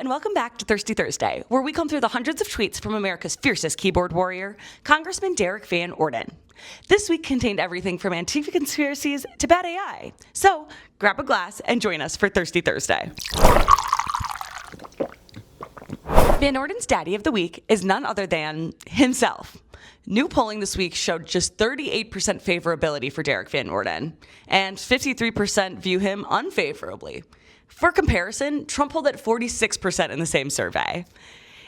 and welcome back to Thirsty Thursday, where we comb through the hundreds of tweets from America's fiercest keyboard warrior, Congressman Derrick Van Orden. This week contained everything from ANTIFA conspiracies to bad AI. So, grab a glass and join us for Thirsty Thursday. Van Orden's daddy of the week is none other than himself. New polling this week showed just 38% favorability for Derrick Van Orden, and 53% view him unfavorably. For comparison, Trump polled at 46% in the same survey.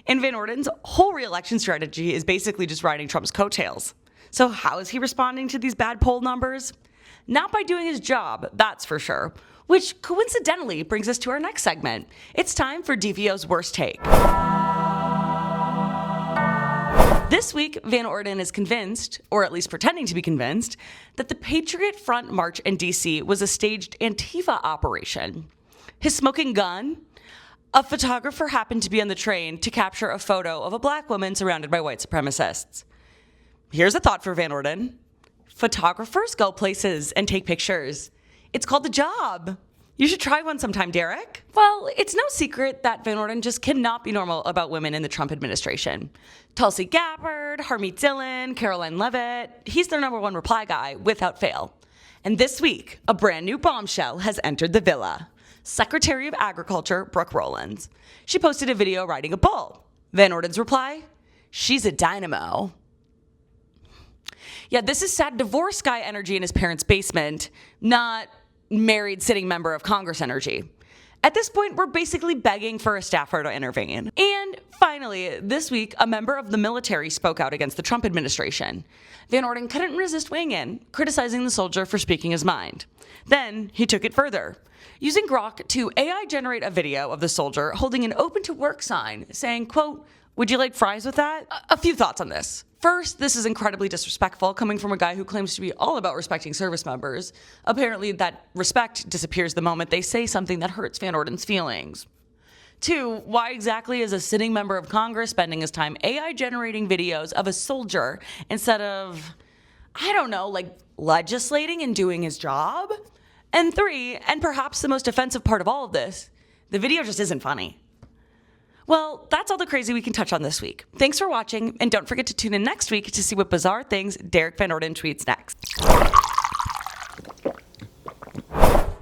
And Van Orden's whole re-election strategy is basically just riding Trump's coattails. So how is he responding to these bad poll numbers? Not by doing his job, that's for sure. Which coincidentally brings us to our next segment. It's time for DVO's Worst Take. This week, Van Orden is convinced, or at least pretending to be convinced, that the Patriot Front March in D.C. was a staged ANTIFA operation. His smoking gun? A photographer happened to be on the train to capture a photo of a black woman surrounded by white supremacists. Here's a thought for Van Orden. Photographers go places and take pictures. It's called a job. You should try one sometime, Derrick. Well, it's no secret that Van Orden just cannot be normal about women in the Trump administration. Tulsi Gabbard, Harmeet Dillon, Caroline Leavitt, he's their number one reply guy without fail. And this week, a brand new bombshell has entered the villa. Secretary of Agriculture, Brooke Rollins. She posted a video riding a bull. Van Orden's reply? She's a dynamo. Yeah, this is sad divorce guy energy in his parents' basement, not married sitting member of Congress energy. At this point, we're basically begging for a staffer to intervene. And finally, this week, a member of the military spoke out against the Trump administration. Van Orden couldn't resist weighing in, criticizing the soldier for speaking his mind. Then he took it further, using Grok to AI generate a video of the soldier holding an open to work sign saying, quote, "Would you like fries with that?" A few thoughts on this. First, this is incredibly disrespectful coming from a guy who claims to be all about respecting service members. Apparently, that respect disappears the moment they say something that hurts Van Orden's feelings. Two, why exactly is a sitting member of Congress spending his time AI generating videos of a soldier instead of, I don't know, like legislating and doing his job? And three, and perhaps the most offensive part of all of this, the video just isn't funny. Well, that's all the crazy we can touch on this week. Thanks for watching, and don't forget to tune in next week to see what bizarre things Derrick Van Orden tweets next.